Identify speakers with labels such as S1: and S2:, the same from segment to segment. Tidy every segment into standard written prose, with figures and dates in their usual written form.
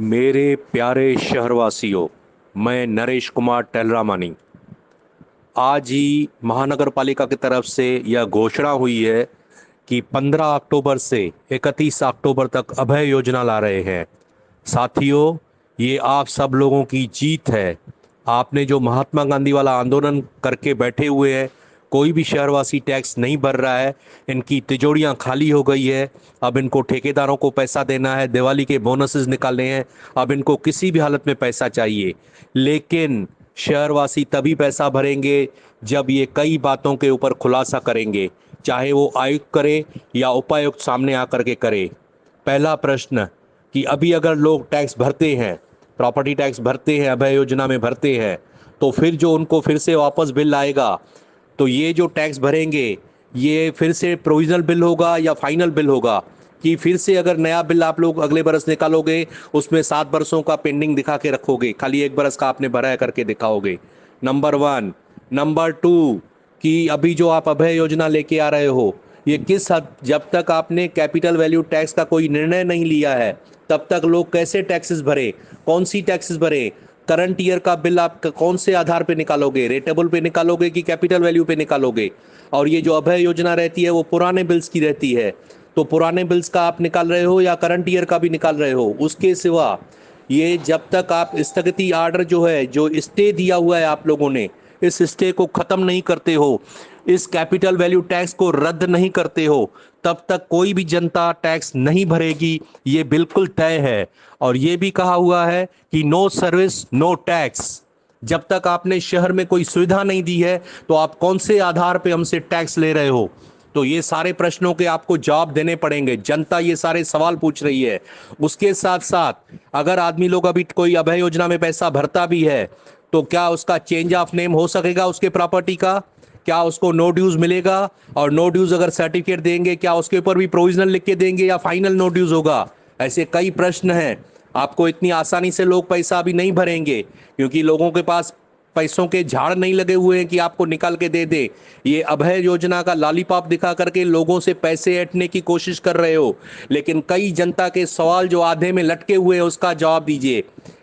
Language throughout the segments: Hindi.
S1: मेरे प्यारे शहरवासियों, मैं नरेश कुमार टेलरामानी। आज ही महानगर पालिका की तरफ से यह घोषणा हुई है कि 15 अक्टूबर से 31 अक्टूबर तक अभय योजना ला रहे हैं। साथियों, ये आप सब लोगों की जीत है। आपने जो महात्मा गांधी वाला आंदोलन करके बैठे हुए हैं, कोई भी शहरवासी टैक्स नहीं भर रहा है, इनकी तिजोरियां खाली हो गई है। अब इनको ठेकेदारों को पैसा देना है, दिवाली के बोनसेस निकालने हैं, अब इनको किसी भी हालत में पैसा चाहिए। लेकिन शहरवासी तभी पैसा भरेंगे जब ये कई बातों के ऊपर खुलासा करेंगे, चाहे वो आयुक्त करे या उपायुक्त सामने आकर के करे। पहला प्रश्न कि अभी अगर लोग टैक्स भरते हैं, प्रॉपर्टी टैक्स भरते हैं, अभय योजना में भरते हैं, तो फिर जो उनको फिर से वापस बिल आएगा, तो ये जो टैक्स भरेंगे, ये फिर से प्रोविजनल बिल होगा या फाइनल बिल होगा? कि फिर से अगर नया बिल आप लोग अगले बरस निकालोगे, उसमें 7 बरसों का पेंडिंग दिखा के रखोगे, खाली 1 बरस का आपने भरा है करके दिखाओगे? Number one. नंबर टू, कि अभी जो आप अभय योजना लेके आ रहे हो, ये किस हद, जब तक आपने कैपिटल वैल्यू टैक्स का कोई निर्णय नहीं लिया है, तब तक लोग कैसे टैक्सेस भरे? कौन सी टैक्सेस भरे? करंट ईयर का बिल आप कौन से आधार पे निकालोगे? रेटेबल पे निकालोगे कि कैपिटल वैल्यू पे निकालोगे? और ये जो अभय योजना रहती है वो पुराने बिल्स की रहती है, तो पुराने बिल्स का आप निकाल रहे हो या करंट ईयर का भी निकाल रहे हो? उसके सिवा ये जब तक आप स्थगिती आर्डर जो है, जो स्टे दिया हुआ है आप लोगों ने, इस स्टे को खत्म नहीं करते हो, इस कैपिटल वैल्यू टैक्स को रद्द नहीं करते हो, तब तक कोई भी जनता टैक्स नहीं भरेगी। ये बिल्कुल तय है। और ये भी कहा हुआ है कि नो सर्विस नो टैक्स। जब तक आपने शहर में कोई सुविधा नहीं दी है, तो आप कौन से आधार पे हमसे टैक्स ले रहे हो? तो ये सारे प्रश्नों के आपको जवाब देने पड़ेंगे। जनता ये सारे सवाल पूछ रही है। उसके साथ साथ अगर आदमी लोग अभी कोई अभय योजना में पैसा भरता भी है, तो क्या उसका चेंज ऑफ नेम हो सकेगा उसके प्रॉपर्टी का? क्या उसको नो ड्यूज मिलेगा? और नो ड्यूज अगर सर्टिफिकेट देंगे, क्या उसके ऊपर भी प्रोविजनल लिख के देंगे या फाइनल नो ड्यूज होगा? ऐसे कई प्रश्न हैं। आपको इतनी आसानी से लोग पैसा अभी नहीं भरेंगे, क्योंकि लोगों के पास पैसों के झाड़ नहीं लगे हुए हैं कि आपको निकाल के दे दे। ये अभय योजना का लॉलीपॉप दिखा करके लोगों से पैसे ऐंठने की कोशिश कर रहे हो। लेकिन कई जनता के सवाल जो आधे में लटके हुए हैं, उसका जवाब दीजिए।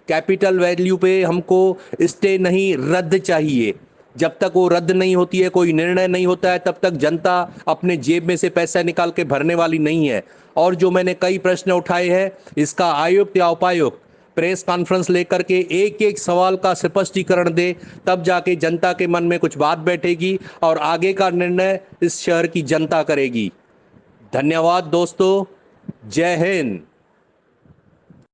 S1: कैपिटल वैल्यू पे हमको स्टे नहीं, रद्द चाहिए। जब तक वो रद्द नहीं होती है, कोई निर्णय नहीं होता है, तब तक जनता अपने जेब में से पैसा निकाल के भरने वाली नहीं है। और जो मैंने कई प्रश्न उठाए हैं, इसका आयुक्त या उपायुक्त प्रेस कॉन्फ्रेंस लेकर के एक एक सवाल का स्पष्टीकरण दे, तब जाके जनता के मन में कुछ बात बैठेगी और आगे का निर्णय इस शहर की जनता करेगी। धन्यवाद दोस्तों। जय हिंद।